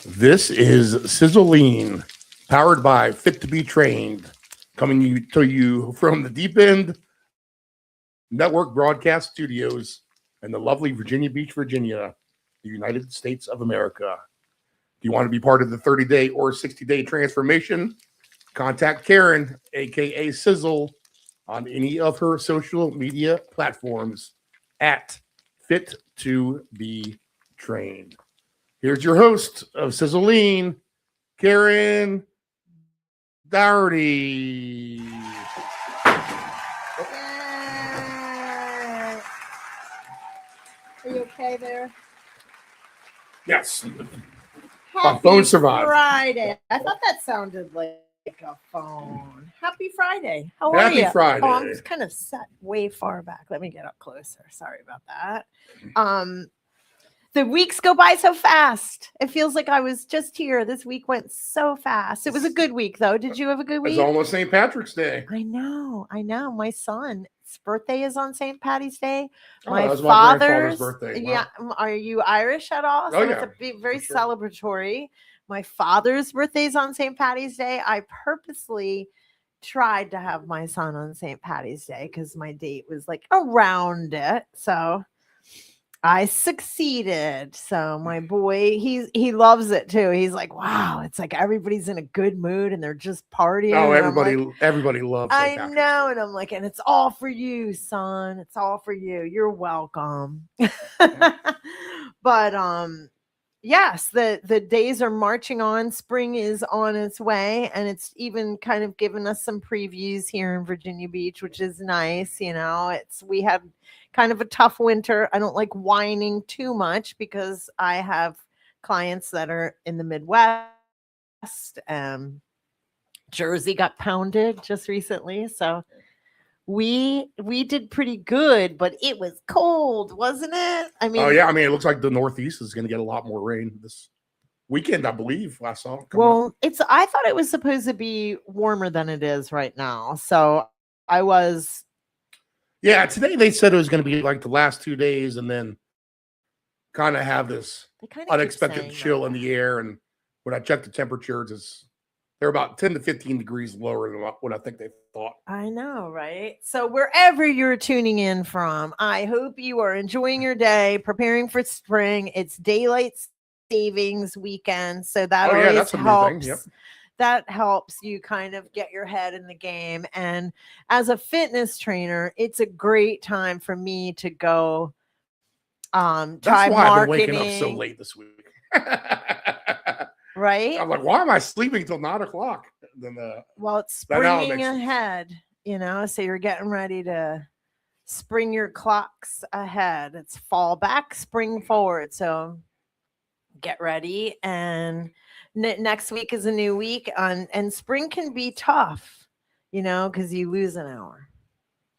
This is Sizzle, powered by Fit to Be Trained, coming to you from the Deep End Network Broadcast Studios in the lovely Virginia Beach, Virginia, the United States of America. Do you want to be part of the 30-day or 60-day transformation? Contact Karen, aka Sizzle, on any of her social media platforms at Fit to Be Trained. Here's your host of Sizzle, Karen Dougherty. Are you okay there? Yes. My phone survived. Friday. I thought that sounded like a phone. Happy Friday. How are you? Happy Friday. Oh, I'm just kind of set way far back. Let me get up closer. Sorry about that. The weeks go by so fast. It feels like I was just here. This week went so fast. It was a good week, though. Did you have a good week? It's almost St. Patrick's Day. I know. My son's birthday is on St. Patty's Day. My grandfather's birthday. Wow. Yeah. Are you Irish at all? So yeah. It's very sure. celebratory. My father's birthday is on St. Patty's Day. I purposely tried to have my son on St. Patty's Day because my date was like around it. So I succeeded. So my boy, he loves it too. He's like, wow, it's like everybody's in a good mood and they're just partying. Oh, everybody loves it. I know. And I'm like, and it's all for you, son. It's all for you. You're welcome. But yes, the days are marching on. Spring is on its way, and it's even kind of given us some previews here in Virginia Beach, which is nice. We had kind of a tough winter. I don't like whining too much because I have clients that are in the Midwest. Jersey got pounded just recently, so we did pretty good, but it was cold, wasn't it? I mean, it looks like the Northeast is going to get a lot more rain this weekend, I believe. I saw. I thought it was supposed to be warmer than it is right now, so I was. Yeah, today they said it was going to be like the last 2 days, and then kind of have this unexpected chill in the air. And when I checked the temperatures, they're about 10 to 15 degrees lower than what I think they thought. I know, right? So wherever you're tuning in from, I hope you are enjoying your day, preparing for spring. It's daylight savings weekend, so that always helps. Yep. That helps you kind of get your head in the game. And as a fitness trainer, it's a great time for me to go try That's why marketing. I've been waking up so late this week. Right? I'm like, why am I sleeping till 9 o'clock? Well, it's springing ahead, so you're getting ready to spring your clocks ahead. It's fall back, spring forward. So get ready. And next week is a new week. And spring can be tough, because you lose an hour.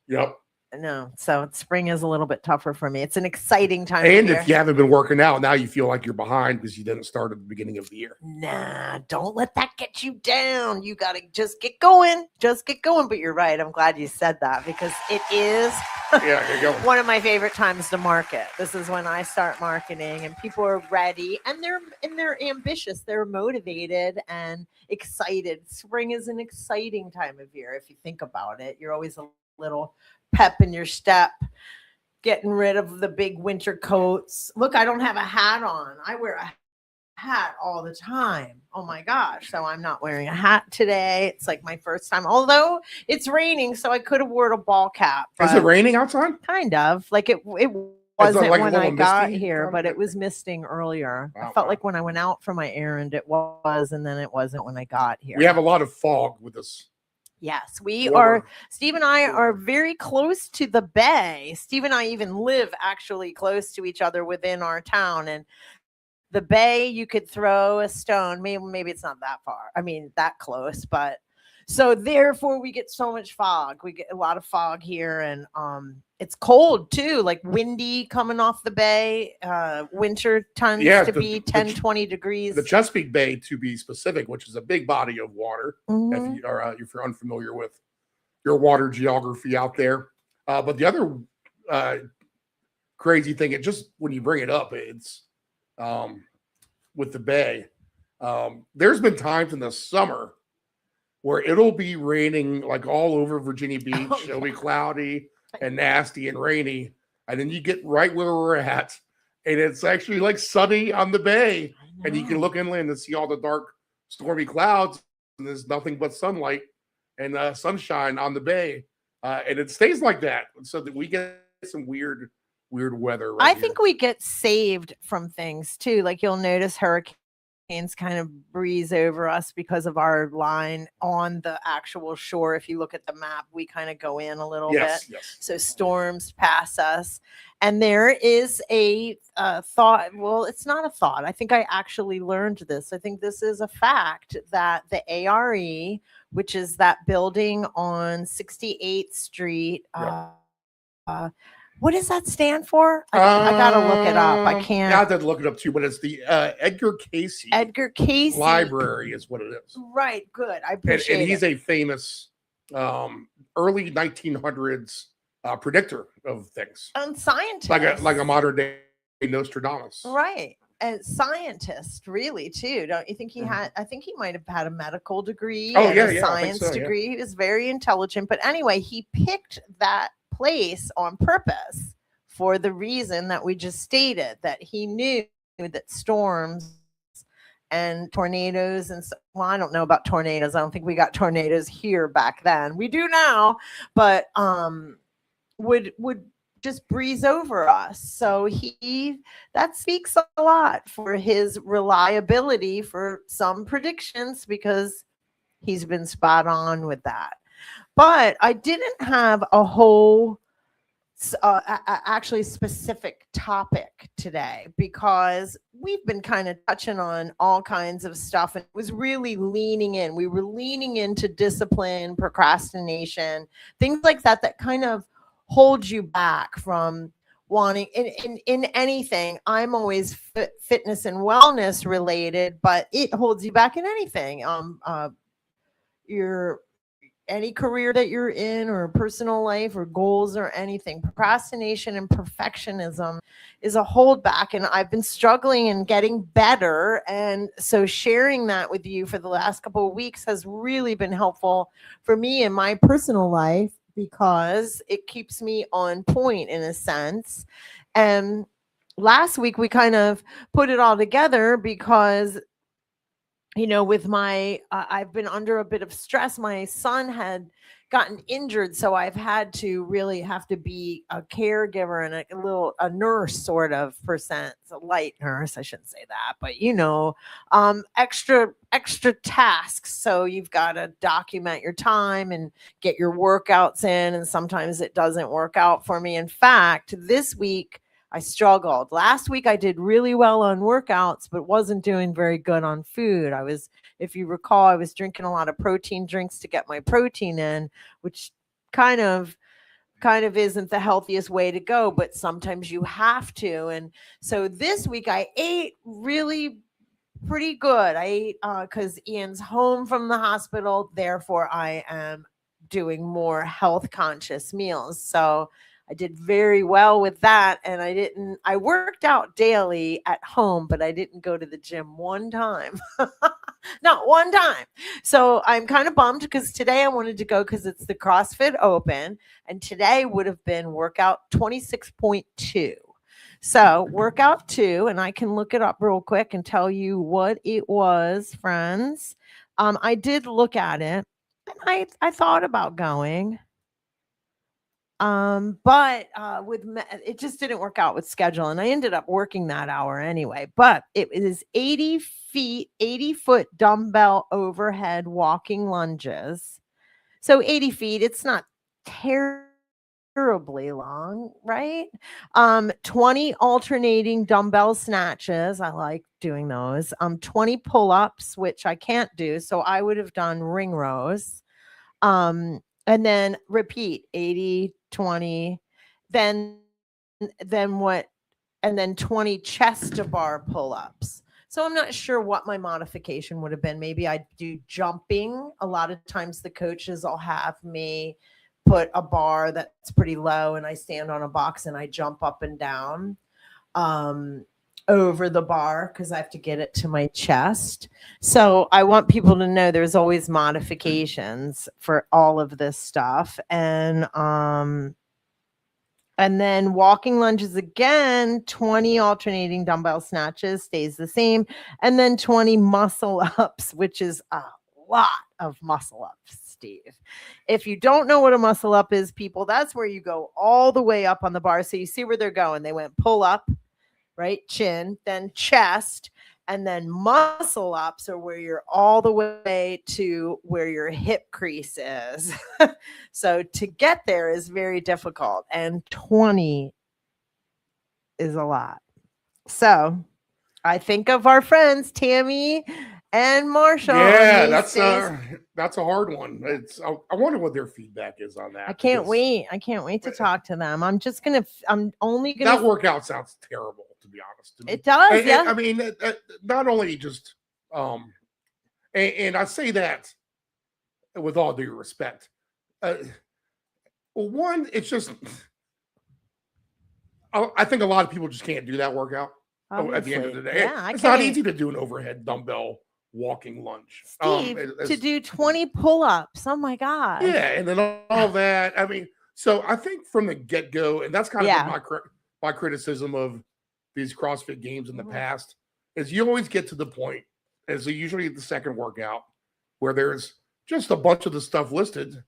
Yep. No, so spring is a little bit tougher for me. It's an exciting time. And if you haven't been working out, now you feel like you're behind because you didn't start at the beginning of the year. Nah, don't let that get you down. You got to just get going. But you're right. I'm glad you said that because it is one of my favorite times to market. This is when I start marketing and people are ready and they're ambitious. They're motivated and excited. Spring is an exciting time of year. If you think about it, you're always a little pep in your step, getting rid of the big winter coats. Look, I don't have a hat on. I wear a hat all the time. Oh my gosh. So I'm not wearing a hat today. It's like my first time, although it's raining. So I could have worn a ball cap. Is it raining outside? Kind of like it wasn't like when I got here, but it was misting earlier. I felt like when I went out for my errand, it was, and then it wasn't when I got here. We have a lot of fog with us. Yes, we are. Steve and I are very close to the bay. Steve and I even live actually close to each other within our town. And the bay, you could throw a stone. Maybe it's not that far. I mean, that close. But so therefore, we get so much fog. We get a lot of fog here. And it's cold, too, like windy coming off the bay. Winter tends to be 10, 20 degrees. The Chesapeake Bay, to be specific, which is a big body of water, if you're unfamiliar with your water geography out there. But the other crazy thing, when you bring it up, it's with the bay, There's been times in the summer where it'll be raining like all over Virginia Beach. It'll be cloudy and nasty and rainy. And then you get right where we're at, and it's actually like sunny on the bay. And you can look inland and see all the dark, stormy clouds, and there's nothing but sunlight and sunshine on the bay. And it stays like that, so that we get some weird weather. I think we get saved from things too. Like you'll notice hurricanes kind of breeze over us because of our line on the actual shore. If you look at the map, we kind of go in a little bit. Yes. So storms pass us. And there is a thought. Well, it's not a thought. I think I actually learned this. I think this is a fact that the ARE, which is that building on 68th Street, what does that stand for? I gotta look it up. I can't. I have to look it up too, but it's the Edgar Cayce Library is what it is. Right. Good. I appreciate it. And he's a famous early 1900s predictor of things. And scientist. Like a modern day Nostradamus. Right. And scientist, really, too. Don't you think he had? I think he might have had a medical degree a science degree. He was very intelligent. But anyway, he picked that place on purpose for the reason that we just stated, that he knew that storms and tornadoes I don't know about tornadoes. I don't think we got tornadoes here back then. We do now, but would just breeze over us. So that speaks a lot for his reliability for some predictions, because he's been spot on with that. But I didn't have a whole actually specific topic today, because we've been kind of touching on all kinds of stuff, and it was really leaning in. We were leaning into discipline, procrastination, things like that kind of hold you back from wanting in anything. I'm always fitness and wellness related, but it holds you back in anything. Any career that you're in, or personal life, or goals, or anything. Procrastination and perfectionism is a holdback, and I've been struggling and getting better. And so sharing that with you for the last couple of weeks has really been helpful for me in my personal life, because it keeps me on point in a sense. And last week we kind of put it all together because, with I've been under a bit of stress. My son had gotten injured, so I've had to really have to be a caregiver and a nurse sort of percent, a light nurse. I shouldn't say that, but extra tasks. So you've got to document your time and get your workouts in, and sometimes it doesn't work out for me. In fact, this week I struggled. Last week I did really well on workouts, but wasn't doing very good on food. If you recall, I was drinking a lot of protein drinks to get my protein in, which kind of isn't the healthiest way to go, but sometimes you have to. And so this week I ate really pretty good. I ate because Ian's home from the hospital. Therefore, I am doing more health conscious meals. So I did very well with that. And I worked out daily at home, but I didn't go to the gym one time. Not one time. So I'm kind of bummed, because today I wanted to go because it's the CrossFit Open. And today would have been workout 26.2. So workout 2, and I can look it up real quick and tell you what it was, friends. I did look at it, and I thought about going. But it just didn't work out with schedule, and I ended up working that hour anyway. But it is 80 foot dumbbell overhead walking lunges. So 80 feet, it's not terribly long, right? 20 alternating dumbbell snatches. I like doing those. 20 pull-ups, which I can't do, so I would have done ring rows. And then repeat 80, 20, then what? And then 20 chest to bar pull-ups. So I'm not sure what my modification would have been. Maybe I'd do jumping. A lot of times the coaches will have me put a bar that's pretty low, and I stand on a box and I jump up and down. over the bar because I have to get it to my chest. So I want people to know there's always modifications for all of this stuff. And then walking lunges again, 20 alternating dumbbell snatches stays the same. And then 20 muscle ups, which is a lot of muscle ups, Steve. If you don't know what a muscle up is, people, that's where you go all the way up on the bar. So you see where they're going. They went pull up, right? Chin, then chest, and then muscle ups are where you're all the way to where your hip crease is. So to get there is very difficult, and 20 is a lot. So I think of our friends Tammy and Marshall. Yeah, that's a hard one. I wonder what their feedback is on that. I can't wait to talk to them. I'm only gonna. That workout sounds terrible, to be honest. To me. It does, yeah. I mean, not only just, and I say that with all due respect. Well, one, it's just, I think a lot of people just can't do that workout. Obviously. At the end of the day. Yeah, it's not easy to do an overhead dumbbell walking lunge. Steve, to do 20 pull-ups. Oh my God. Yeah, and then all that. I mean, so I think from the get-go, and that's kind of my criticism of these CrossFit games in the past, is you always get to the point, as usually the second workout, where there's just a bunch of the stuff listed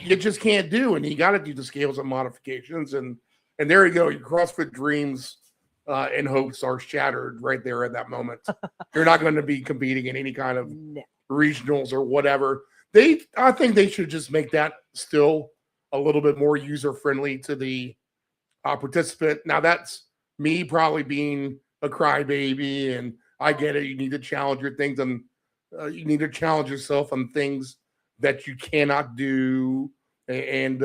you just can't do, and you got to do the scales and modifications, and there you go. Your CrossFit dreams and hopes are shattered right there at that moment. You're not going to be competing in any kind of regionals or whatever. I think they should just make that still a little bit more user friendly to the participant. Now that's me probably being a crybaby, and I get it. You need to challenge your things, and you need to challenge yourself on things that you cannot do, and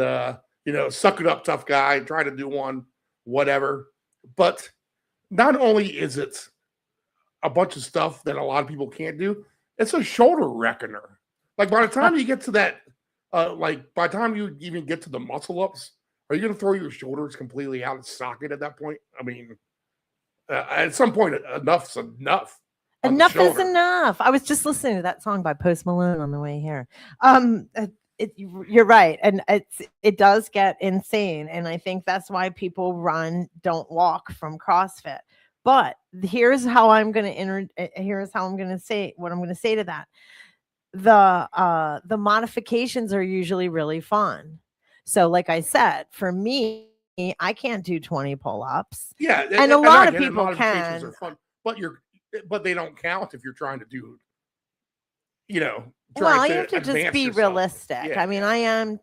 suck it up, tough guy. Try to do one, whatever. But not only is it a bunch of stuff that a lot of people can't do, it's a shoulder reckoner. Like by the time you get to that, by the time you even get to the muscle ups, are you going to throw your shoulders completely out of socket at that point? I mean, at some point, enough's enough. Enough is enough. I was just listening to that song by Post Malone on the way here. You're right, and it does get insane, and I think that's why people don't walk from CrossFit. But here's how I'm going to say what I'm going to say to that. The modifications are usually really fun. So, like I said, for me, I can't do 20 pull-ups. Yeah, and a lot of people can. Are fun, but they don't count if you're trying to do, well, you have to just be realistic. Yeah, I mean, I am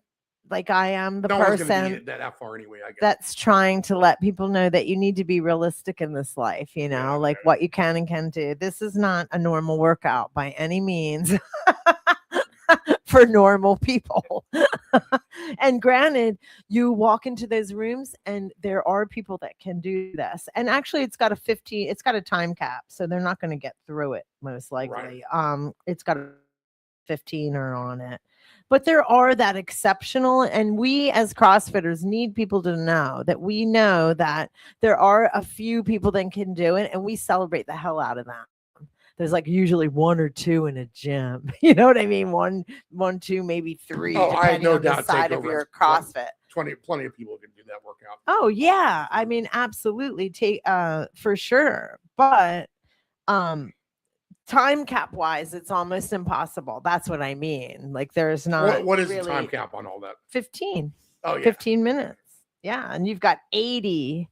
the person that far anyway, I guess. That's trying to let people know that you need to be realistic in this life, what you can and can do. This is not a normal workout by any means for normal people. And granted, you walk into those rooms and there are people that can do this. And actually it's got a time cap, so they're not going to get through it most likely. Right. It's got a 15er on it. But there are that exceptional, and we as CrossFitters need people to know that there are a few people that can do it, and we celebrate the hell out of that. There's usually one or two in a gym. You know what I mean? One, two, maybe three, depending on the side of your CrossFit. Plenty of people can do that workout. Oh yeah, I mean, absolutely, for sure. But time cap wise, it's almost impossible. That's what I mean. There's not. What is the time cap on all that? 15. Oh yeah. 15 minutes. Yeah, and you've got 80.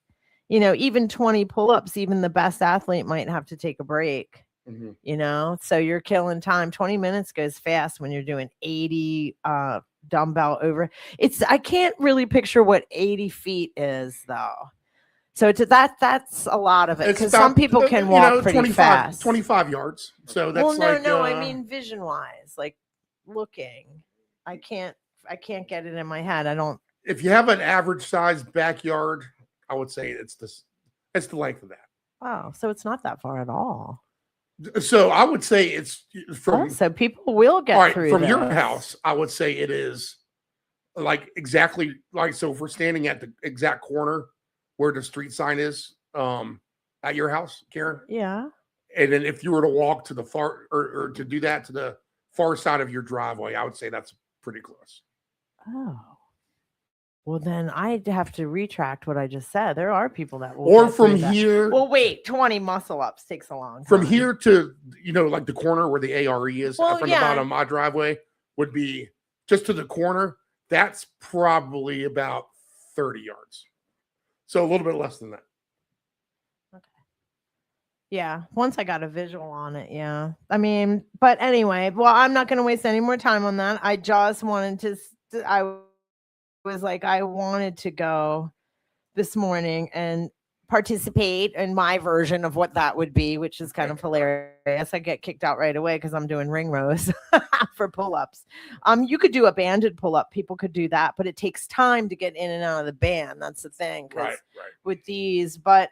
Even 20 pull-ups. Even the best athlete might have to take a break. Mm-hmm. So you're killing time. 20 minutes goes fast when you're doing 80 dumbbell over. I can't really picture what 80 feet is though. So that's a lot of it, because some people can walk pretty fast. 25 yards. So that's I mean vision wise, looking. I can't get it in my head. I don't. If you have an average sized backyard, I would say it's the length of that. Wow, so it's not that far at all. So I would say it's from. So people will get through from your house. I would say it is exactly so if we're standing at the exact corner where the street sign is, at your house, Karen? Yeah. And then if you were to walk to the far or to do that to the far side of your driveway, I would say that's pretty close. Oh. Well, then I'd have to retract what I just said. There are people that will. Or from here. Well, wait, 20 muscle ups takes a long time. From here to, like the corner where the ARE is from the bottom of my driveway would be just to the corner. That's probably about 30 yards. So a little bit less than that. Okay. Yeah. Once I got a visual on it. Yeah. I mean, but anyway, well, I'm not going to waste any more time on that. I just wanted to, I wanted to go this morning and participate in my version of what that would be, which is kind of hilarious. I get kicked out right away because I'm doing ring rows for pull-ups. You could do a banded pull-up. People could do that, but it takes time to get in and out of the band. That's the thing. Right. With these, but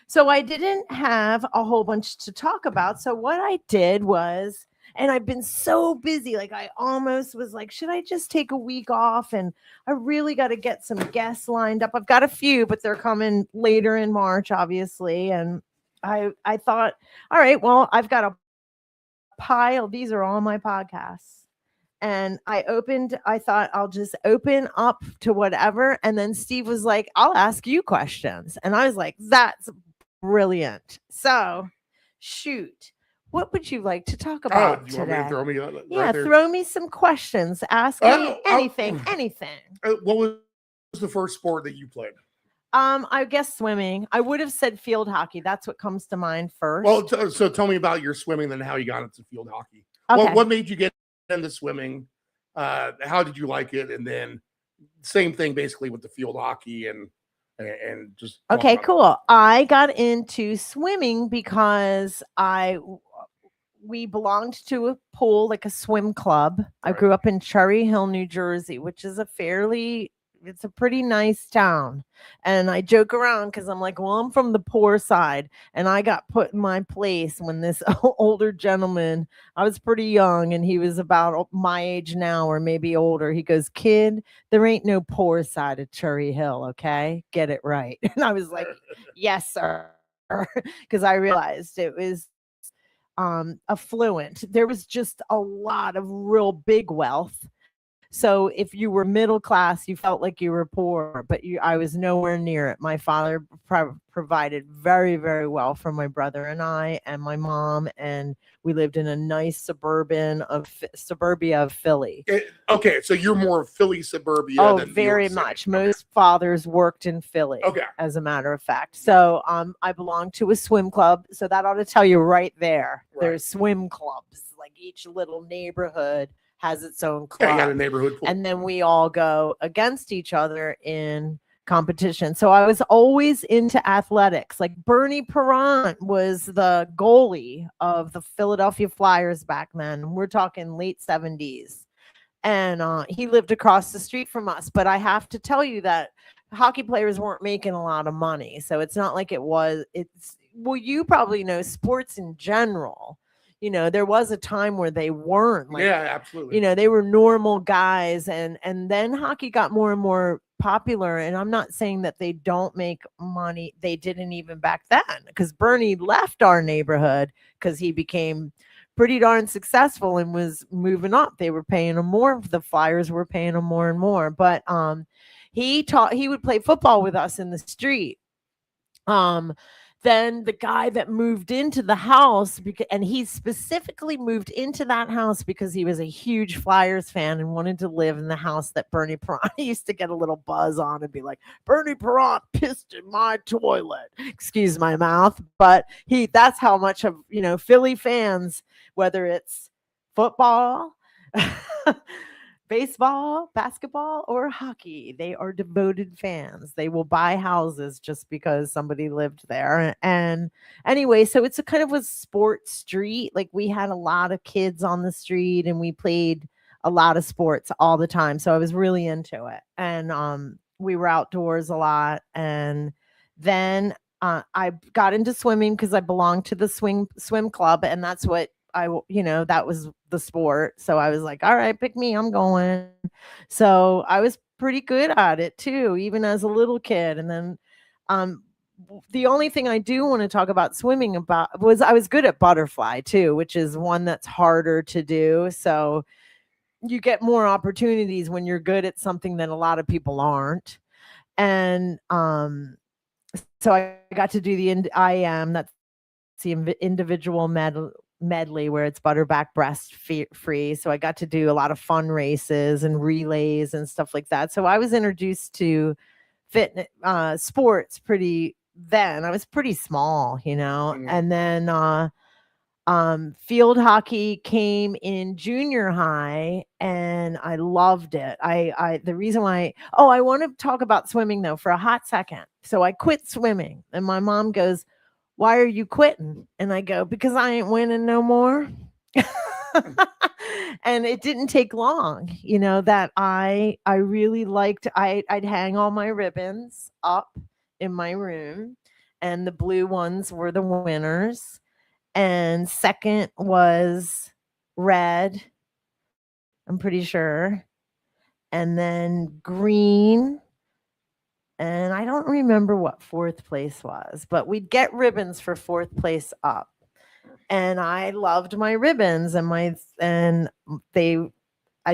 so I didn't have a whole bunch to talk about. So what I did was, and I've been so busy, like I almost was like, should I just take a week off? And I really got to get some guests lined up. I've got a few, but they're coming later in March, obviously. And I thought, all right, well, I've got a pile. These are all my podcasts. And I thought I'll just open up to whatever. And then Steve was like, I'll ask you questions. And I was like, that's brilliant. So shoot. What would you like to talk about today? Want me to throw me right there? Throw me some questions. Ask me anything. What was the first sport that you played? I guess swimming. I would have said field hockey. That's what comes to mind first. Well, so tell me about your swimming and how you got into field hockey. Okay. What made you get into swimming? How did you like it? And then same thing basically with the field hockey and just okay, cool. I got into swimming because we belonged to a pool, like a swim club. Right. I grew up in Cherry Hill, New Jersey, which is it's a pretty nice town. And I joke around because I'm like, well, I'm from the poor side. And I got put in my place when this older gentleman, I was pretty young and he was about my age now or maybe older. He goes, kid, there ain't no poor side of Cherry Hill. Okay. Get it right. And I was like, yes, sir. Because I realized it was affluent. There was just a lot of real big wealth. So if you were middle class, you felt like you were poor, but I was nowhere near it. My father provided very, very well for my brother and I and my mom, and we lived in a nice suburbia of Philly. Okay, so you're more Philly suburbia. Oh, than very much. Most fathers worked in Philly. Okay, as a matter of fact. So I belong to a swim club, so that ought to tell you right there. Right. There's swim clubs, like each little neighborhood has its own club. Yeah, you got a neighborhood pool. And then we all go against each other in competition. So I was always into athletics. Like Bernie Perrant was the goalie of the Philadelphia Flyers back then. We're talking late 70s. And he lived across the street from us. But I have to tell you that hockey players weren't making a lot of money. So it's not like well, you probably know sports in general. There was a time where they weren't. Yeah, absolutely. They were normal guys. And then hockey got more and more popular. And I'm not saying that they don't make money. They didn't even back then, because Bernie left our neighborhood because he became pretty darn successful and was moving up. They were paying him more. The Flyers were paying him more and more. But he would play football with us in the street. Then the guy that moved into the house, and he specifically moved into that house because he was a huge Flyers fan and wanted to live in the house that Bernie Perrant used to get a little buzz on and be like, Bernie Perrant pissed in my toilet. Excuse my mouth. But that's how much of, Philly fans, whether it's football, baseball, basketball, or hockey, they are devoted fans. They will buy houses just because somebody lived there. And anyway, so it's a kind of a sports street. Like we had a lot of kids on the street and we played a lot of sports all the time. So I was really into it. And we were outdoors a lot. And then I got into swimming because I belonged to the swim club. And that's what that was the sport. So I was like, all right, pick me, I'm going. So I was pretty good at it too, even as a little kid. And then the only thing I do want to talk about swimming about was I was good at butterfly too, which is one that's harder to do. So you get more opportunities when you're good at something that a lot of people aren't. And so I got to do the IM, that's the individual medley where it's butterback breast free. So I got to do a lot of fun races and relays and stuff like that. So I was introduced to fitness sports pretty then. I was pretty small, you know. And then field hockey came in junior high and I loved it. I the reason why I want to talk about swimming though for a hot second. So I quit swimming and my mom goes, "Why are you quitting?" And I go, "Because I ain't winning no more." And it didn't take long, you know, that I really liked, I'd hang all my ribbons up in my room and the blue ones were the winners. And second was red, I'm pretty sure. And then green. And I don't remember what fourth place was, but we'd get ribbons for fourth place up. And I loved my ribbons I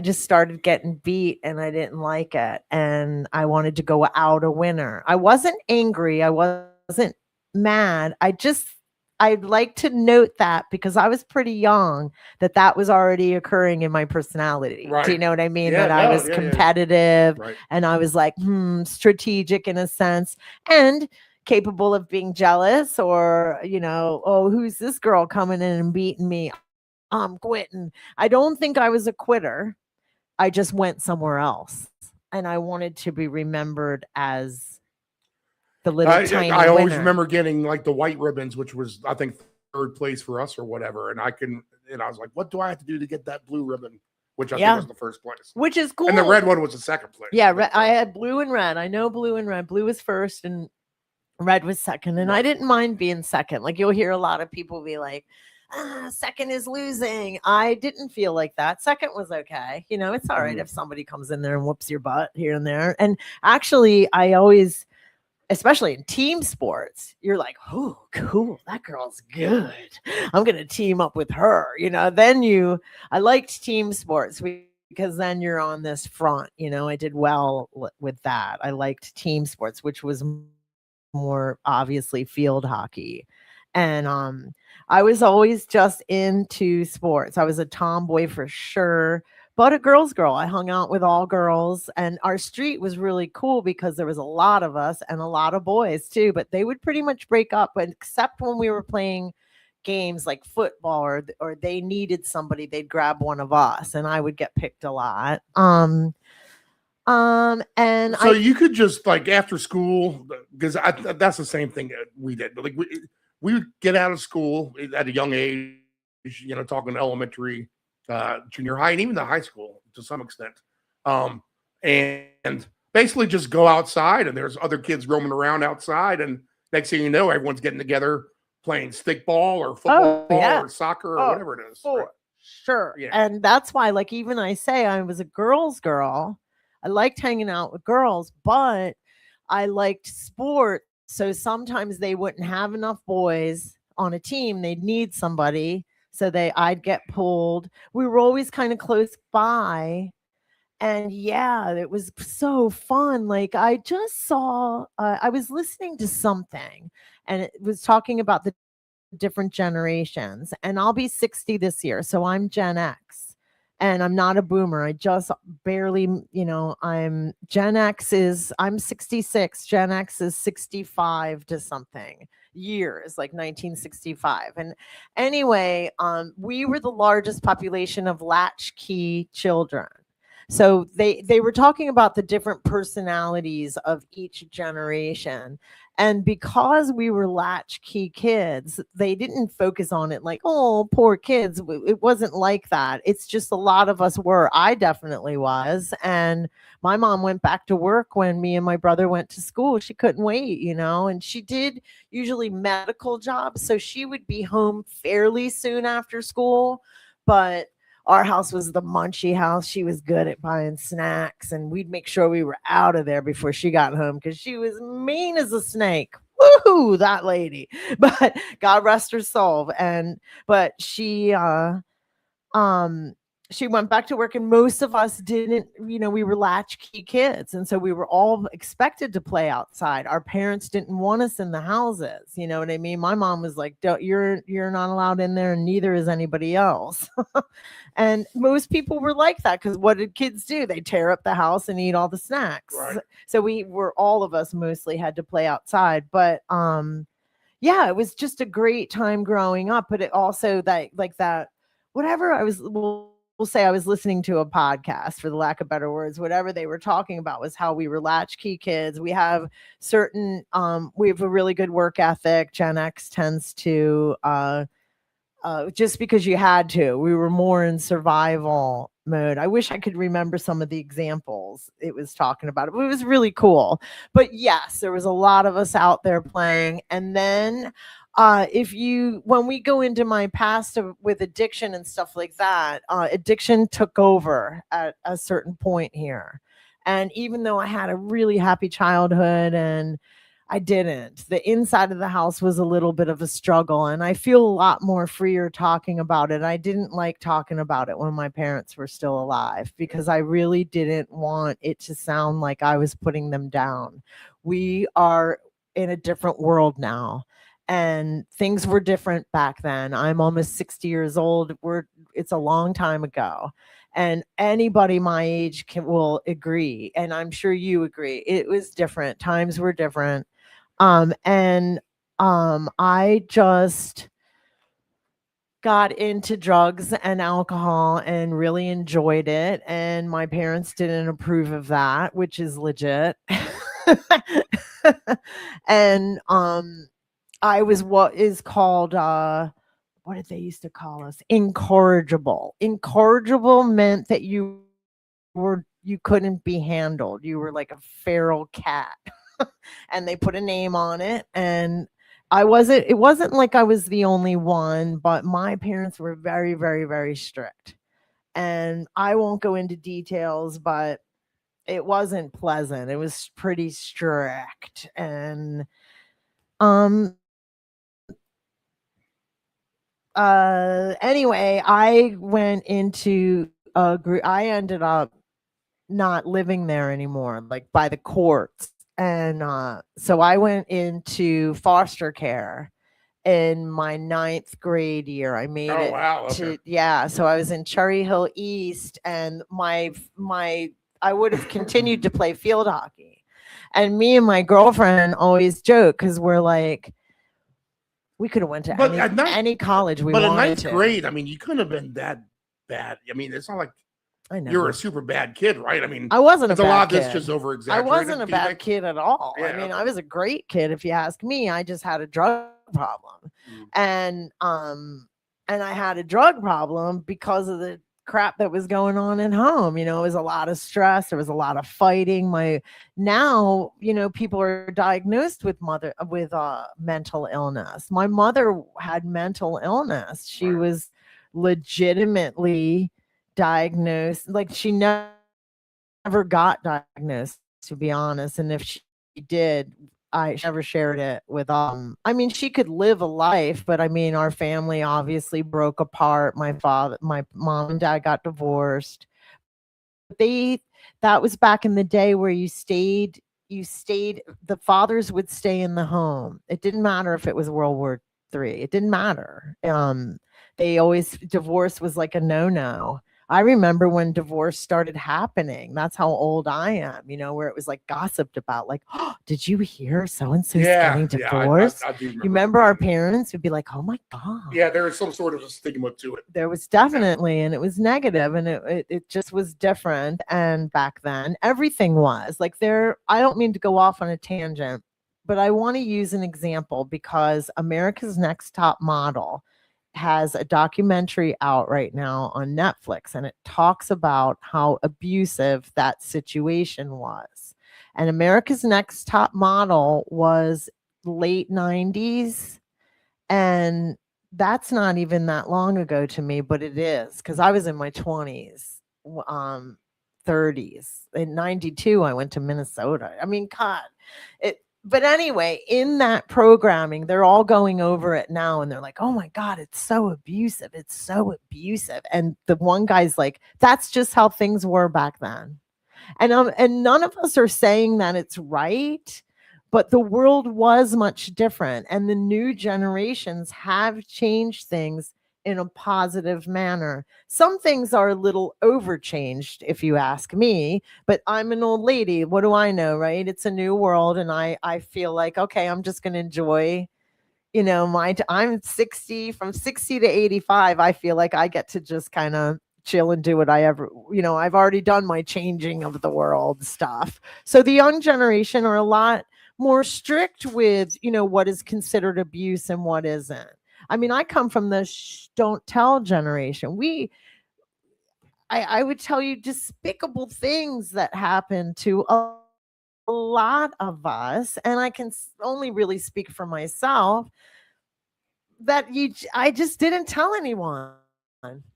just started getting beat and I didn't like it. And I wanted to go out a winner. I wasn't angry. I wasn't mad. I'd like to note that because I was pretty young, that was already occurring in my personality. Right. Do you know what I mean? That I was competitive and I was like, strategic in a sense and capable of being jealous or, you know, oh, who's this girl coming in and beating me? I'm quitting. I don't think I was a quitter. I just went somewhere else and I wanted to be remembered as the little tiny I always winner. remember getting like the white ribbons, which was, I think, third place for us or whatever. And I was like, what do I have to do to get that blue ribbon? Which I think was the first place. Which is cool. And the red one was the second place. Yeah, I had blue and red. I know blue and red. Blue was first and red was second. And I didn't mind being second. Like you'll hear a lot of people be like, second is losing. I didn't feel like that. Second was okay. You know, it's all right if somebody comes in there and whoops your butt here and there. And actually, I always, especially in team sports, you're like, oh, cool, that girl's good. I'm going to team up with her. You know, I liked team sports because then you're on this front. You know, I did well with that. I liked team sports, which was more obviously field hockey. And I was always just into sports. I was a tomboy for sure. But a girl's girl. I hung out with all girls and our street was really cool because there was a lot of us and a lot of boys too, but they would pretty much break up except when we were playing games like football or they needed somebody, they'd grab one of us and I would get picked a lot. And so you could just like after school, because that's the same thing that we did. Like we would get out of school at a young age, you know, talking elementary, junior high, and even the high school to some extent. And basically just go outside and there's other kids roaming around outside. And next thing you know, everyone's getting together playing stickball or football or soccer or whatever it is. Sure. Yeah. And that's why, like, even I say I was a girl's girl. I liked hanging out with girls, but I liked sport. So sometimes they wouldn't have enough boys on a team. They'd need somebody. So I'd get pulled. We were always kind of close by. And yeah, it was so fun. Like I just saw, I was listening to something and it was talking about the different generations. And I'll be 60 this year. So I'm Gen X and I'm not a boomer. I just barely, you know, I'm 66. Gen X is 65 to something years, like 1965. And anyway, we were the largest population of latchkey children. So they were talking about the different personalities of each generation. And because we were latchkey kids, they didn't focus on it like, oh, poor kids. It wasn't like that. It's just a lot of us were. I definitely was. And my mom went back to work when me and my brother went to school. She couldn't wait, you know, and she did usually medical jobs. So she would be home fairly soon after school. But our house was the munchy house. She was good at buying snacks and we'd make sure we were out of there before she got home because she was mean as a snake. woohoo, that lady. But God rest her soul. But she went back to work, and most of us didn't, we were latchkey kids. And so we were all expected to play outside. Our parents didn't want us in the houses. You know what I mean? My mom was like, you're not allowed in there, and neither is anybody else. And most people were like that, because what did kids do? They tear up the house and eat all the snacks. Right. So all of us mostly had to play outside. But yeah, it was just a great time growing up. But it also whatever we'll say I was listening to a podcast, for the lack of better words, whatever they were talking about was how we were latchkey kids. We have we have a really good work ethic. Gen X tends to, just because you had to, we were more in survival mode. I wish I could remember some of the examples it was talking about, but it was really cool. But yes, there was a lot of us out there playing. And then when we go into my past with addiction and stuff like that, addiction took over at a certain point here. And even though I had a really happy childhood, and I didn't, the inside of the house was a little bit of a struggle, and I feel a lot more freer talking about it. I didn't like talking about it when my parents were still alive, because I really didn't want it to sound like I was putting them down. We are in a different world now. And things were different back then. I'm almost 60 years old. It's a long time ago. And anybody my age will agree. And I'm sure you agree. It was different. Times were different. I just got into drugs and alcohol and really enjoyed it. And my parents didn't approve of that, which is legit. And I was what is called, what did they used to call us? Incorrigible. Incorrigible meant that you couldn't be handled. You were like a feral cat. And they put a name on it. And it wasn't like I was the only one, but my parents were very, very, very strict. And I won't go into details, but it wasn't pleasant. It was pretty strict. And anyway, I went into a group. I ended up not living there anymore, like by the courts. And so I went into foster care in my 9th grade year. I made it. Wow. Okay. So I was in Cherry Hill East, and I would have continued to play field hockey. And me and my girlfriend always joke, because we're like, we could have went to any college we wanted to. But in 9th grade, I mean, you couldn't have been that bad. I mean, it's not like you're a super bad kid, right? I mean, I wasn't a bad kid. A lot of this just over-exaggerated. I wasn't a bad kid at all. Yeah, I mean, I was a great kid, if you ask me. I just had a drug problem. And I had a drug problem because of the crap that was going on at home. It was a lot of stress. There was a lot of fighting. Now, people are diagnosed with mental illness. My mother had mental illness. She was legitimately diagnosed. Like, she never got diagnosed, to be honest. And if she did, I never shared it with I mean, she could live a life, but I mean, our family obviously broke apart. My mom and dad got divorced. That was back in the day where you stayed, the fathers would stay in the home. It didn't matter if it was World War III. It didn't matter. Divorce was like a no-no. I remember when divorce started happening. That's how old I am, where it was like gossiped about, like, oh, did you hear so-and-so's getting divorced? I do remember our parents would be like, oh my God. Yeah, there was some sort of a stigma to it. There was definitely, and it was negative, and it just was different. And back then, everything was like I don't mean to go off on a tangent, but I want to use an example, because America's Next Top Model has a documentary out right now on Netflix, and it talks about how abusive that situation was. And America's Next Top Model was late 90s, and that's not even that long ago to me, but it is, because I was in my 20s, 30s. In 92, I went to Minnesota. I mean, God, but anyway, in that programming, they're all going over it now and they're like, oh my God, it's so abusive. It's so abusive. And the one guy's like, that's just how things were back then. And none of us are saying that it's right, but the world was much different. And the new generations have changed things in a positive manner. Some things are a little overchanged, if you ask me, but I'm an old lady. What do I know, right? It's a new world. And I feel like, okay, I'm just going to enjoy, I'm 60, from 60 to 85. I feel like I get to just kind of chill and do what I ever, I've already done my changing of the world stuff. So the young generation are a lot more strict with, what is considered abuse and what isn't. I mean, I come from the don't tell generation. I would tell you despicable things that happen to a lot of us, and I can only really speak for myself, that I just didn't tell anyone.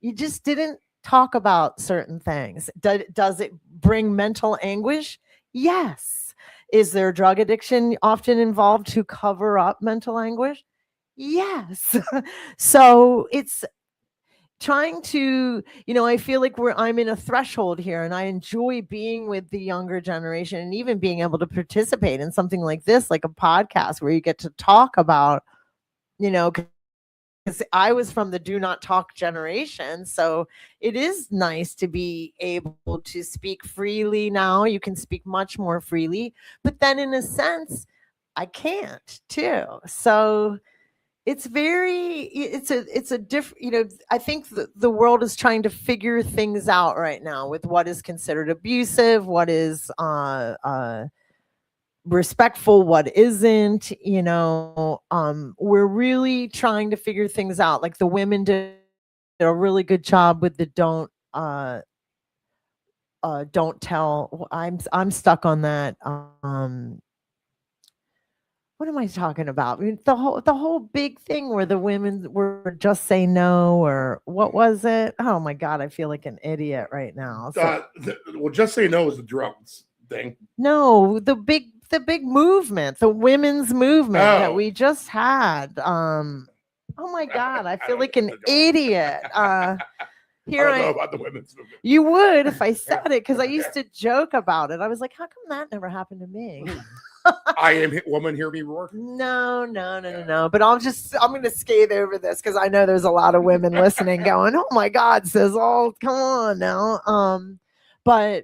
You just didn't talk about certain things. Does it bring mental anguish? Yes. Is there drug addiction often involved to cover up mental anguish? Yes. So it's trying to, I feel like I'm in a threshold here, and I enjoy being with the younger generation and even being able to participate in something like this, like a podcast where you get to talk about, because I was from the do not talk generation. So it is nice to be able to speak freely now. You can speak much more freely, but then in a sense, I can't too. So it's a different, I think the world is trying to figure things out right now with what is considered abusive, what is respectful, what isn't. We're really trying to figure things out. Like the women did a really good job with the don't tell. I'm stuck on that. What am I talking about? I mean, the whole big thing where the women were just say no, or what was it? Oh my God, I feel like an idiot right now. So, well, just say no is the drugs thing. No, the big movement, the women's movement that we just had. Oh my God, I feel like an idiot. Here I don't know about the women's movement. You would if I said it, because I used to joke about it. I was like, how come that never happened to me? I am woman, hear me roar. No. But I'm going to skate over this because I know there's a lot of women listening going, oh my God, Sizzle, come on now. But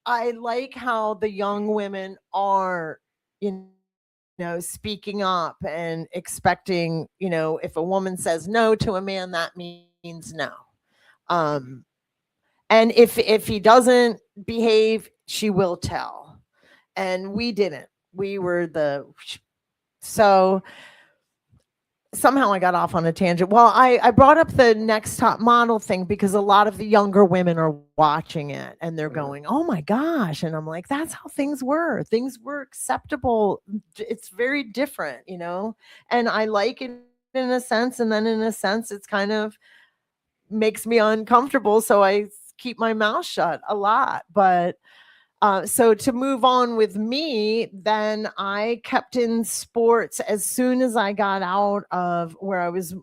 I like how the young women are, speaking up and expecting, if a woman says no to a man, that means no. And if he doesn't behave, she will tell. And we didn't. We were so somehow I got off on a tangent. Well, I brought up the next top model thing because a lot of the younger women are watching it and they're going, oh my gosh. And I'm like, that's how things were. Things were acceptable. It's very different, and I like it in a sense. And then in a sense, it's kind of makes me uncomfortable. So I keep my mouth shut a lot. But so to move on with me, then I kept in sports as soon as I got out of where I was,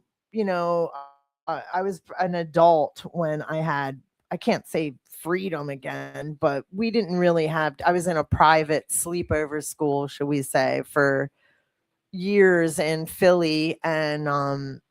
I was an adult when I can't say freedom again, but we didn't really I was in a private sleepover school, should we say, for years in Philly. And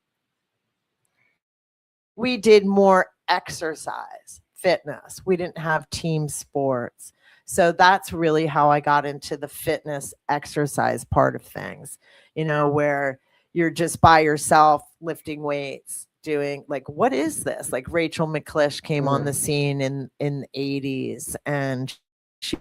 we did more exercise, fitness. We didn't have team sports. So that's really how I got into the fitness exercise part of things, where you're just by yourself lifting weights, doing like, what is this? Like Rachel McClish came on the scene in the 80s, and she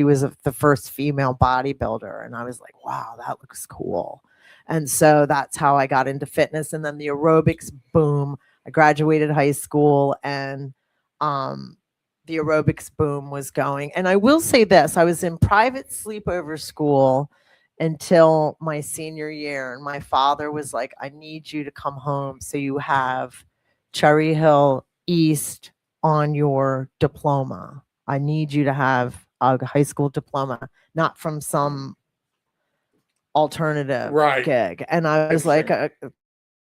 was the first female bodybuilder. And I was like, wow, that looks cool. And so that's how I got into fitness. And then the aerobics boom. I graduated high school, and the aerobics boom was going. And I will say this, I was in private sleepover school until my senior year. And my father was like, I need you to come home so you have Cherry Hill East on your diploma. I need you to have a high school diploma, not from some alternative gig. And I was like,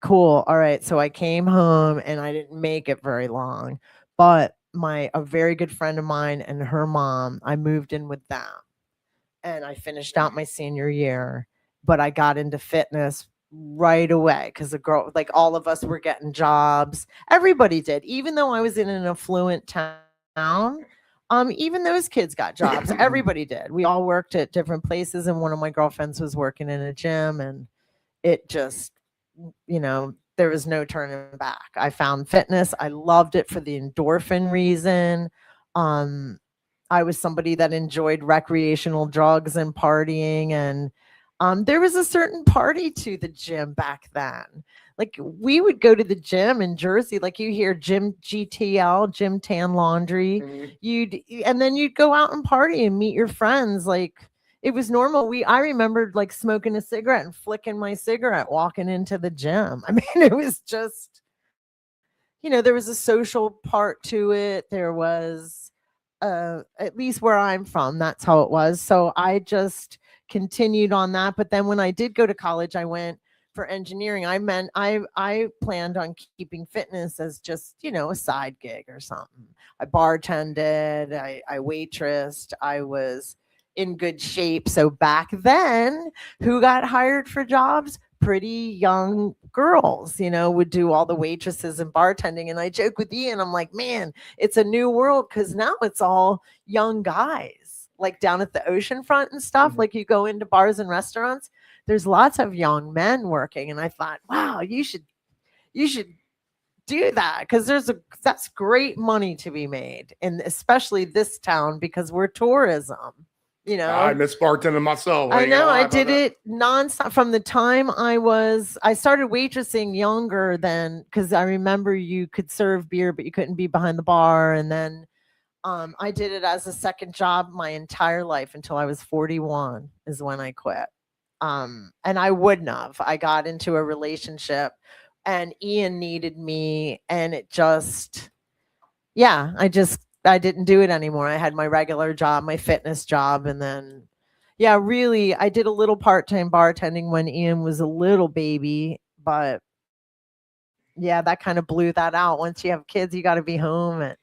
cool. All right. So I came home and I didn't make it very long, but a very good friend of mine and her mom, I moved in with them and I finished out my senior year, but I got into fitness right away because the girl, like all of us were getting jobs. Everybody did, even though I was in an affluent town. Even those kids got jobs. Everybody did. We all worked at different places, and one of my girlfriends was working in a gym, and it just, there was no turning back. I found fitness. I loved it for the endorphin reason. I was somebody that enjoyed recreational drugs and partying, and there was a certain party to the gym back then. Like we would go to the gym in Jersey, like you hear gym GTL, gym tan laundry. And then you'd go out and party and meet your friends. Like it was normal. I remembered like smoking a cigarette and flicking my cigarette, walking into the gym. I mean, it was just, there was a social part to it. There was, at least where I'm from, that's how it was. So I just continued on that. But then when I did go to college, I went for engineering. I planned on keeping fitness as just, a side gig or something. I bartended, I waitressed, I was in good shape. So back then, who got hired for jobs? Pretty young girls, would do all the waitresses and bartending. And I joke with Ian, I'm like, man, it's a new world because now it's all young guys, like down at the ocean front and stuff. Like you go into bars and restaurants, there's lots of young men working. And I thought, wow, you should do that because that's great money to be made. And especially this town because we're tourism. I miss bartending myself. I know. I did it nonstop from the time I started waitressing younger than, because I remember you could serve beer, but you couldn't be behind the bar. And then I did it as a second job my entire life until I was 41 is when I quit. And I wouldn't have. I got into a relationship and Ian needed me and it just, I didn't do it anymore. I had my regular job, my fitness job. And then, really, I did a little part-time bartending when Ian was a little baby. But that kind of blew that out. Once you have kids, you got to be home and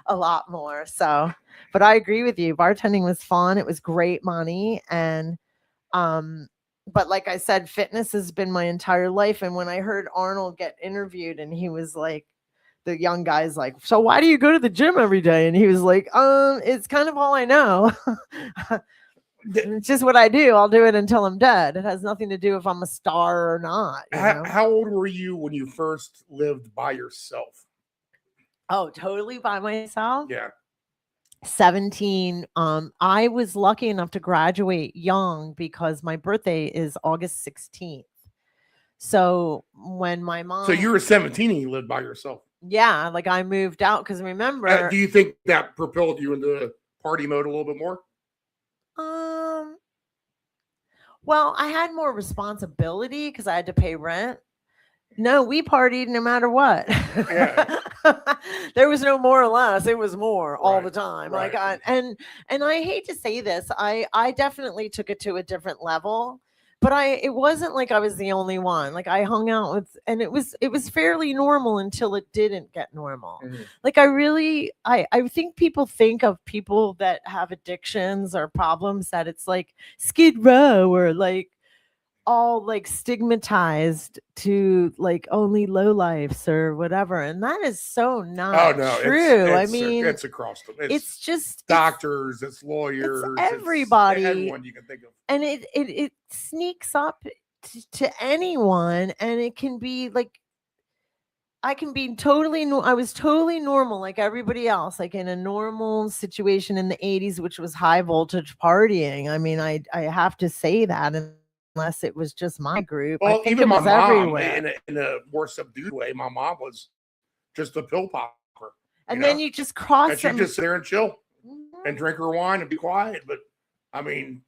a lot more. So, but I agree with you. Bartending was fun. It was great money. And, but like I said, fitness has been my entire life. And when I heard Arnold get interviewed and he was like, the young guy's like, so why do you go to the gym every day? And he was like, it's kind of all I know. It's just what I do. I'll do it until I'm dead. It has nothing to do if I'm a star or not. How old were you when you first lived by yourself? Oh, totally by myself? Yeah. 17. I was lucky enough to graduate young because my birthday is August 16th. So when my mom... So you were 17 and you lived by yourself? Yeah, like I moved out because remember... do you think that propelled you into party mode a little bit more? Well, I had more responsibility because I had to pay rent. No, we partied no matter what. Yeah. There was no more or less. It was more all the time. Right. Like and I hate to say this, I definitely took it to a different level. But it wasn't like I was the only one. Like I hung out with, and it was fairly normal until it didn't get normal. Mm-hmm. Like I think people think of people that have addictions or problems that it's like Skid Row or like all like stigmatized to like only lowlifes or whatever, and that is so not true. It's across the. It's just doctors, it's lawyers, it's everybody, it's everyone you can think of, and it sneaks up to anyone, and it can be like I was totally normal like everybody else, like in a normal situation in the 80s, which was high voltage partying. I mean, I have to say that. Unless it was just my group. Well, I think even it was my mom, everywhere. in a more subdued way, my mom was just a pill popper. And then you just cross and she'd just sit there and chill and drink her wine and be quiet. But I mean,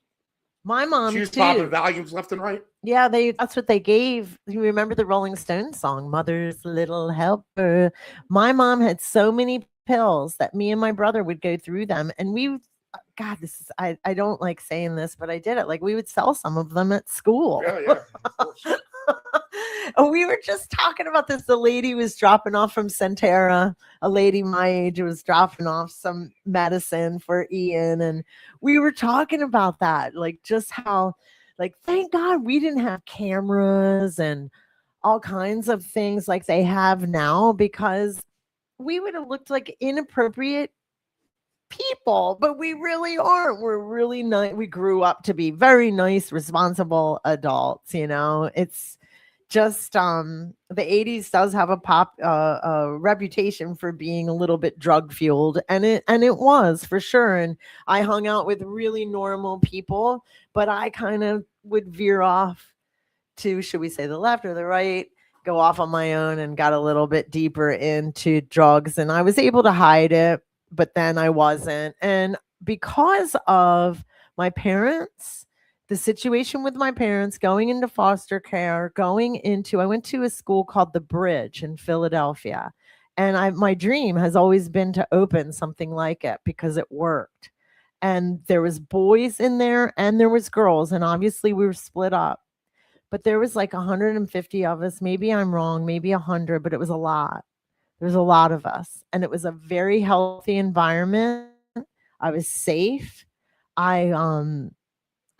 my mom she was popping volumes left and right. Yeah, that's what they gave. You remember the Rolling Stones song, Mother's Little Helper? My mom had so many pills that me and my brother would go through them. And God, this is, I don't like saying this, but I did it. Like we would sell some of them at school. Yeah, of course. We were just talking about this. The lady was dropping off from Centera. A lady my age was dropping off some medicine for Ian. And we were talking about that, like just how, like, thank God we didn't have cameras and all kinds of things like they have now, because we would have looked like inappropriate people, but we really aren't. We're really nice. We grew up to be very nice, responsible adults. It's just the 80s does have a reputation for being a little bit drug fueled, and it was for sure. And I hung out with really normal people, but I kind of would veer off to, should we say, the left or the right, go off on my own, and got a little bit deeper into drugs. And I was able to hide it, but then I wasn't. And because of my parents, the situation with my parents, going into foster care, I went to a school called The Bridge in Philadelphia. And my dream has always been to open something like it because it worked. And there was boys in there and there was girls. And obviously we were split up. But there was like 150 of us. Maybe I'm wrong, maybe 100, but it was a lot. There's a lot of us. And it was a very healthy environment. I was safe. I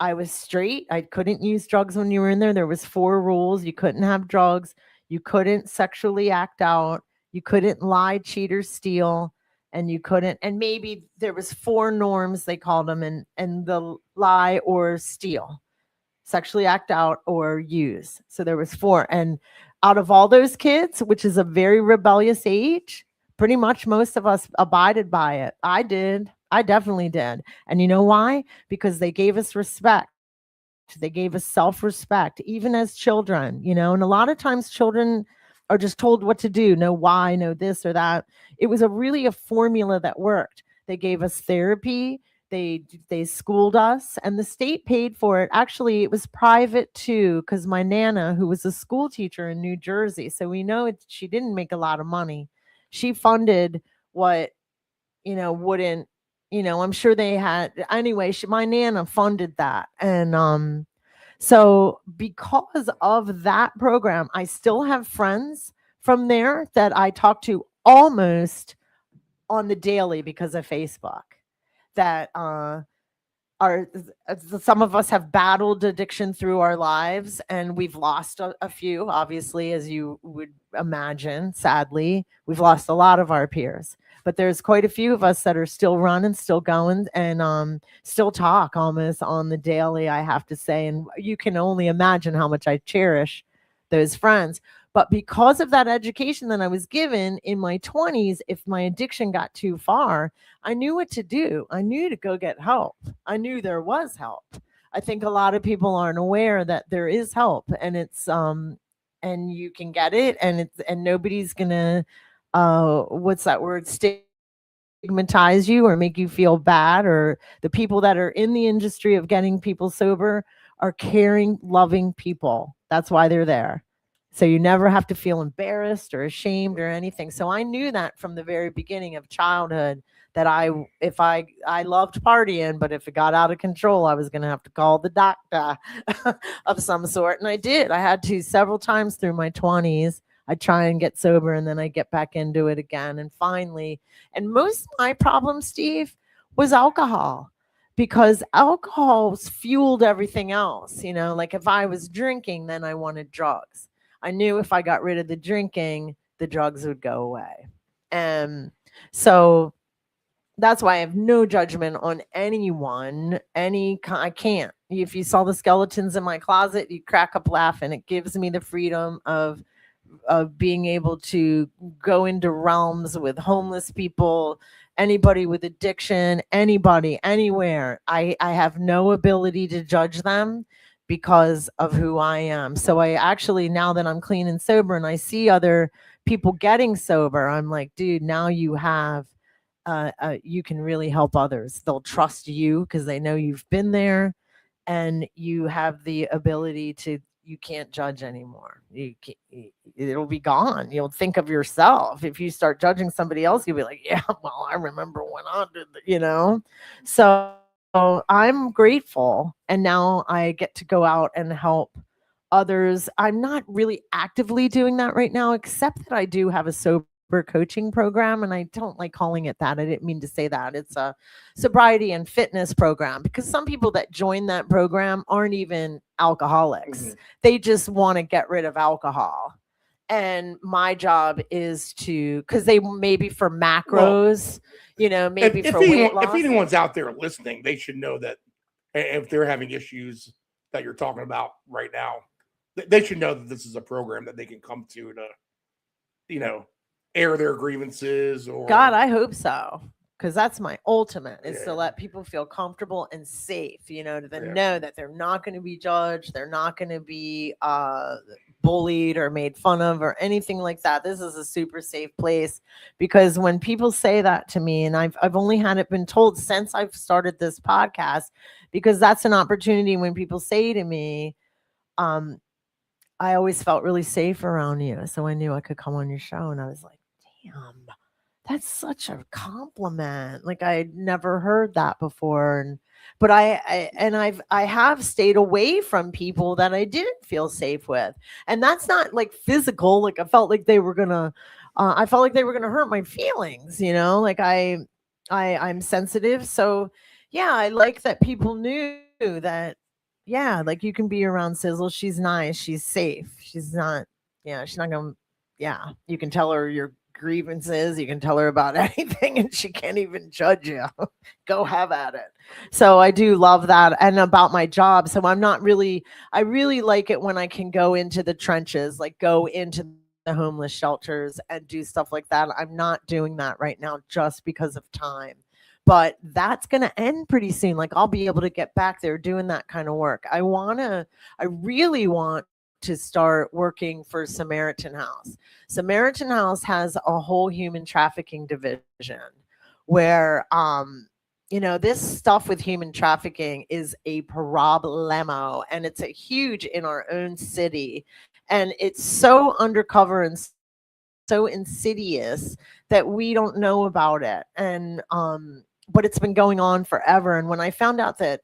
was straight. I couldn't use drugs when you were in there. There was 4 rules. You couldn't have drugs. You couldn't sexually act out. You couldn't lie, cheat, or steal. And you couldn't, and maybe there was 4 norms, they called them, and the lie or steal, sexually act out or use. So there was 4. And out of all those kids, which is a very rebellious age, pretty much most of us abided by it. I did. I definitely did. And you know why? Because they gave us respect. They gave us self-respect, even as children, and a lot of times children are just told what to do, know why, know this or that. It was really a formula that worked. They gave us therapy. They schooled us, and the state paid for it. Actually, it was private too, because my Nana, who was a school teacher in New Jersey, so we know she didn't make a lot of money. She funded what, wouldn't, I'm sure they had, anyway, my Nana funded that. And so because of that program, I still have friends from there that I talk to almost on the daily because of Facebook, that some of us have battled addiction through our lives, and we've lost a few, obviously, as you would imagine. Sadly, we've lost a lot of our peers, but there's quite a few of us that are still running, still going, and still talk almost on the daily, I have to say. And you can only imagine how much I cherish those friends. But because of that education that I was given in my 20s, if my addiction got too far, I knew what to do. I knew to go get help. I knew there was help. I think a lot of people aren't aware that there is help, and it's and you can get it, and nobody's gonna what's that word, stigmatize you or make you feel bad. Or the people that are in the industry of getting people sober are caring, loving people. That's why they're there. So you never have to feel embarrassed or ashamed or anything. So I knew that from the very beginning of childhood, that I loved partying, but if it got out of control, I was going to have to call the doctor of some sort. And I did. I had to several times through my 20s. I'd try and get sober, and then I get back into it again. And finally, and most of my problem, Steve, was alcohol. Because alcohol fueled everything else. Like if I was drinking, then I wanted drugs. I knew if I got rid of the drinking, the drugs would go away. And so that's why I have no judgment on anyone. I can't. If you saw the skeletons in my closet, you crack up laughing. It gives me the freedom of being able to go into realms with homeless people, anybody with addiction, anybody, anywhere. I have no ability to judge them because of who I am. So I actually, now that I'm clean and sober and I see other people getting sober, I'm like, dude, now you have, you can really help others. They'll trust you because they know you've been there, and you have the ability to, you can't judge anymore. It'll be gone. You'll think of yourself. If you start judging somebody else, you'll be like, yeah, well, I remember when I did that, So I'm grateful. And now I get to go out and help others. I'm not really actively doing that right now, except that I do have a sober coaching program, and I don't like calling it that. I didn't mean to say that. It's a sobriety and fitness program, because some people that join that program aren't even alcoholics. Mm-hmm. They just want to get rid of alcohol. And my job is to, because they maybe for macros, maybe for weight loss. If anyone's out there listening, they should know that if they're having issues that you're talking about right now, they should know that this is a program that they can come to, air their grievances. Or God, I hope so, because that's my ultimate, is to let people feel comfortable and safe, to know that they're not going to be judged, they're not going to be bullied or made fun of or anything like that. This is a super safe place, because when people say that to me, and I've only had it been told since I've started this podcast, because that's an opportunity when people say to me, I always felt really safe around you, so I knew I could come on your show. And I was like, damn, that's such a compliment. Like, I had never heard that before. But I have stayed away from people that I didn't feel safe with. And that's not like physical. Like, I felt like they were gonna hurt my feelings, like I'm sensitive. So yeah, I like that people knew that, yeah, like, you can be around Sizzle. She's nice. She's safe. She's not gonna, you can tell her your grievances. You can tell her about anything and she can't even judge you. Go have at it. So I do love that. And about my job. So I really like it when I can go into the trenches, like go into the homeless shelters and do stuff like that. I'm not doing that right now just because of time. But that's going to end pretty soon. Like, I'll be able to get back there doing that kind of work. I really want to start working for Samaritan House. Samaritan House has a whole human trafficking division where, this stuff with human trafficking is a problemo, and it's a huge in our own city. And it's so undercover and so insidious that we don't know about it. And, but it's been going on forever. And when I found out that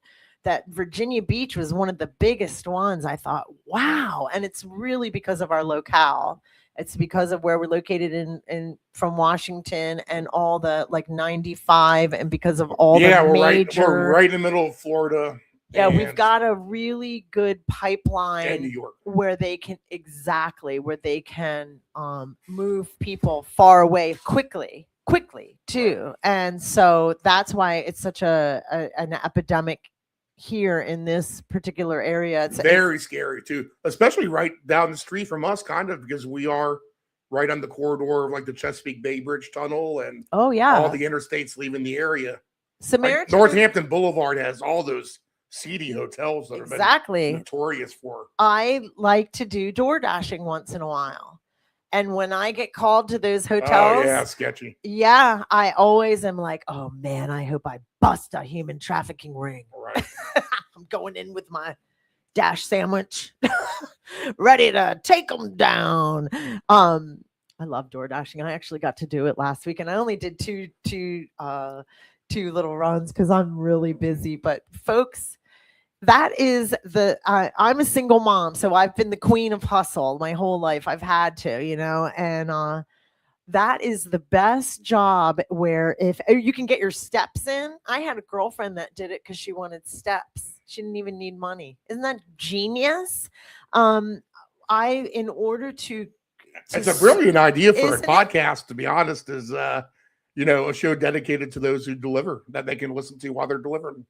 Virginia Beach was one of the biggest ones, I thought, wow. And it's really because of our locale. It's because of where we're located in from Washington and all the 95, and because of all the major. We're right in the middle of Florida. Yeah, we've got a really good pipeline in New York where they can move people far away quickly too. Right. And so that's why it's such an epidemic here in this particular area. It's very scary too, especially right down the street from us, kind of, because we are right on the corridor of the Chesapeake Bay Bridge Tunnel and all the interstates leaving the area. Samaritan Northampton Boulevard has all those seedy hotels that are notorious for. I like to do door dashing once in a while. And when I get called to those hotels, sketchy. Yeah, I always am like, oh man, I hope I bust a human trafficking ring. Right. I'm going in with my dash sandwich, ready to take them down. I love door dashing. I actually got to do it last week, and I only did two little runs because I'm really busy. But folks, that is I'm a single mom, so I've been the queen of hustle my whole life. I've had to, and that is the best job where if you can get your steps in. I had a girlfriend that did it because she wanted steps. She didn't even need money. Isn't that genius? It's a brilliant idea for a podcast, to be honest, is a show dedicated to those who deliver, that they can listen to while they're delivering.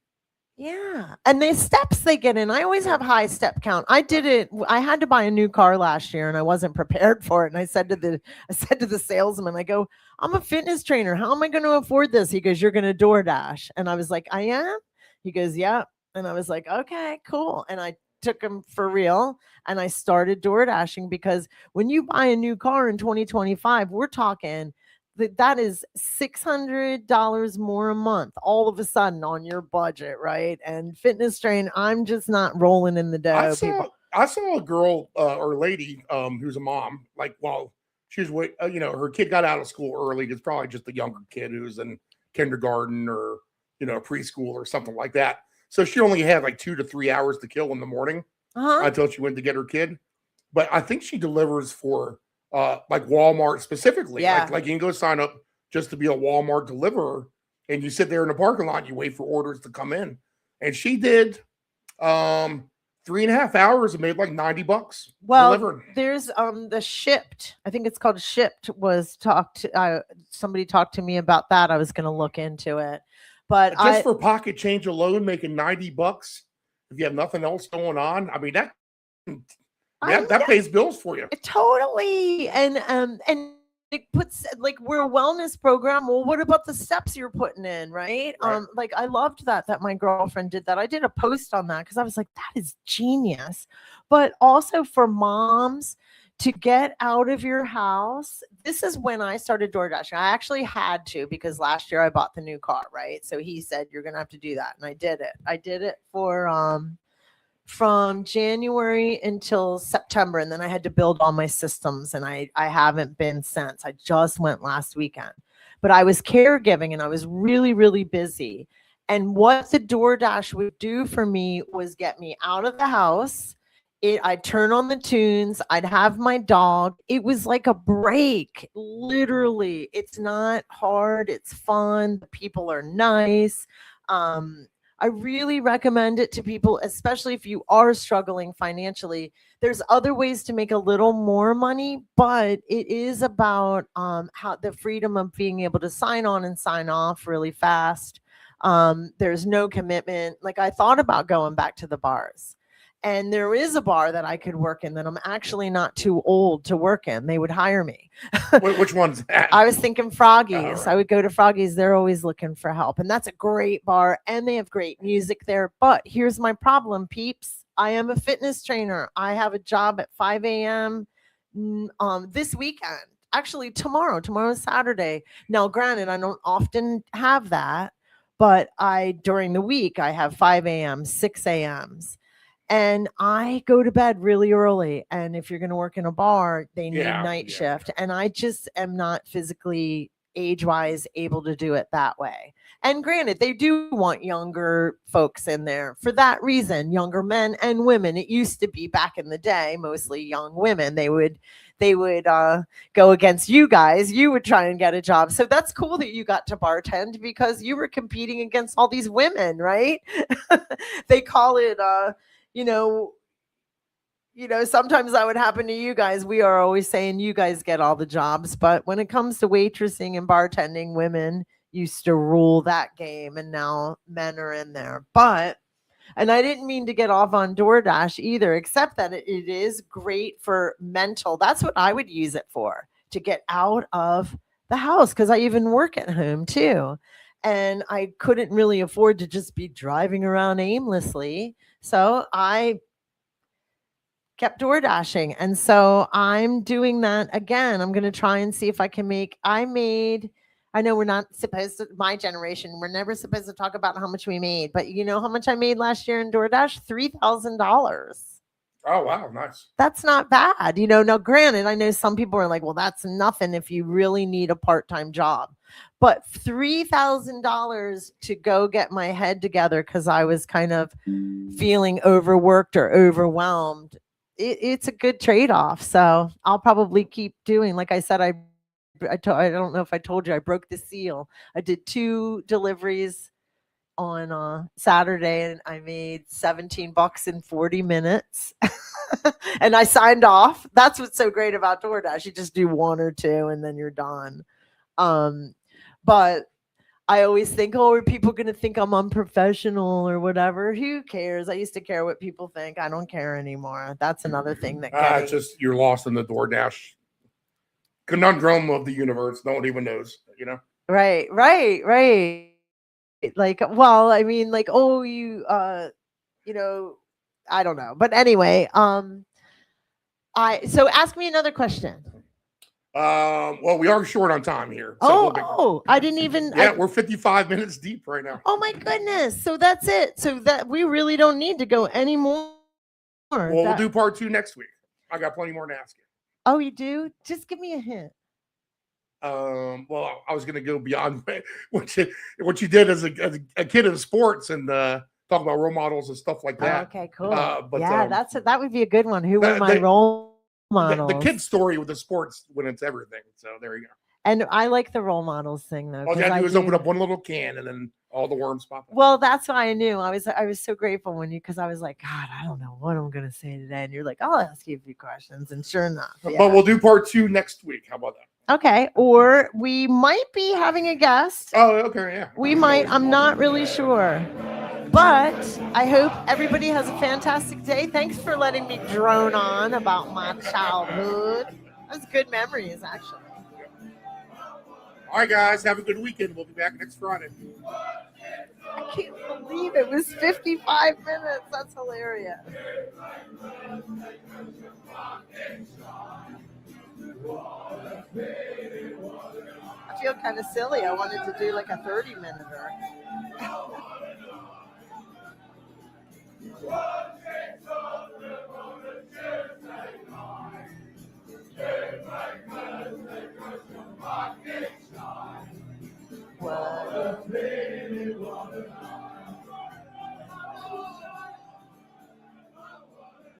Yeah. And the steps they get in, I always have high step count. I did it. I had to buy a new car last year and I wasn't prepared for it. And I said to the salesman, I go, I'm a fitness trainer. How am I going to afford this? He goes, you're going to DoorDash. And I was like, I am? He goes, yeah. And I was like, okay, cool. And I took him for real. And I started DoorDashing, because when you buy a new car in 2025, we're talking that is $600 more a month all of a sudden on your budget, right? And fitness train, I'm just not rolling in the dough. I saw a girl or a lady who's a mom, like, well, she was, her kid got out of school early. It's probably just a younger kid who's in kindergarten or, preschool or something like that. So she only had like 2 to 3 hours to kill in the morning until she went to get her kid. But I think she delivers for like Walmart specifically. Yeah. Like you can go sign up just to be a Walmart deliverer, and you sit there in the parking lot, you wait for orders to come in. And she did 3.5 hours and made like $90. Well, delivering. There's the Shipped. I think it's called Shipped. Somebody talked to me about that. I was going to look into it, but just for pocket change alone, making $90 if you have nothing else going on. I mean that pays bills for you. Totally. And it puts, like, we're a wellness program. Well, what about the steps you're putting in, right? Like, I loved that my girlfriend did that. I did a post on that because I was like, that is genius. But also for moms to get out of your house. This is when I started DoorDashing. I actually had to, because last year I bought the new car, right? So he said, you're going to have to do that. And I did it. I did it for from January until September. And then I had to build all my systems, and I haven't been since. I just went last weekend, but I was caregiving and I was really, really busy. And what the DoorDash would do for me was get me out of the house. I'd turn on the tunes. I'd have my dog. It was like a break, literally. It's not hard. It's fun. The people are nice. I really recommend it to people, especially if you are struggling financially. There's other ways to make a little more money, but it is about how the freedom of being able to sign on and sign off really fast. There's no commitment. Like, I thought about going back to the bars, and there is a bar that I could work in that I'm actually not too old to work in. They would hire me. Which one's that? I was thinking Froggy's. Right. I would go to Froggy's. They're always looking for help. And that's a great bar. And they have great music there. But here's my problem, peeps. I am a fitness trainer. I have a job at 5 a.m. This weekend. Actually, tomorrow's Saturday. Now, granted, I don't often have that. But during the week, I have 5 a.m., 6 a.m.s. And I go to bed really early. And if you're going to work in a bar, they need night shift. And I just am not physically, age-wise, able to do it that way. And granted, they do want younger folks in there for that reason, younger men and women. It used to be, back in the day, mostly young women. They would go against you guys. You would try and get a job. So that's cool that you got to bartend, because you were competing against all these women, right? They call it sometimes that would happen to you guys. We are always saying you guys get all the jobs, but when it comes to waitressing and bartending, women used to rule that game, and now men are in there. And I didn't mean to get off on DoorDash either, except that it is great for mental. That's what I would use it for, to get out of the house, because I even work at home too. And I couldn't really afford to just be driving around aimlessly. So I kept DoorDashing. And so I'm doing that again. I'm going to try and see if I can I know we're not supposed to, my generation, we're never supposed to talk about how much we made, but you know how much I made last year in DoorDash? $3,000. Oh, wow. Nice. That's not bad. Now granted, I know some people are like, well, that's nothing if you really need a part-time job. But $3,000 to go get my head together, because I was kind of feeling overworked or overwhelmed. It's a good trade-off. So I'll probably keep doing. Like I said, I don't know if I told you, I broke the seal. I did 2 deliveries on Saturday, and I made $17 in 40 minutes. And I signed off. That's what's so great about DoorDash. You just do 1 or 2 and then you're done. But I always think, are people going to think I'm unprofessional or whatever? Who cares? I used to care what people think. I don't care anymore. That's another thing that it's just, you're lost in the DoorDash conundrum of the universe. No one even knows, Right. Like, well, I mean, like, I don't know. But anyway, so ask me another question. Well, we are short on time here. So I didn't even. Yeah, we're 55 minutes deep right now. Oh my goodness! So that's it. So that we really don't need to go any more We'll do part 2 next week. I got plenty more to ask you. Oh, you do? Just give me a hint. Well, I was going to go beyond what you did as a kid in sports and talk about role models and stuff like that. Okay, cool. But yeah, that would be a good one. Who were my role models? The kid story with the sports when it's everything. So there you go. And I like the role models thing though. All you had to do is open up one little can and then all the worms pop up. Well, that's why I knew. I was so grateful because I was like, God, I don't know what I'm going to say today. And you're like, I'll ask you a few questions. And sure enough. Yeah. But we'll do part 2 next week. How about that? Okay. Or we might be having a guest. Oh, okay. Yeah. We might. I'm not really sure. But I hope everybody has a fantastic day. Thanks for letting me drone on about my childhood. That was good memories, actually. All right, guys. Have a good weekend. We'll be back next Friday. I can't believe it was 55 minutes. That's hilarious. I feel kind of silly. I wanted to do like a 30-minute-er. What?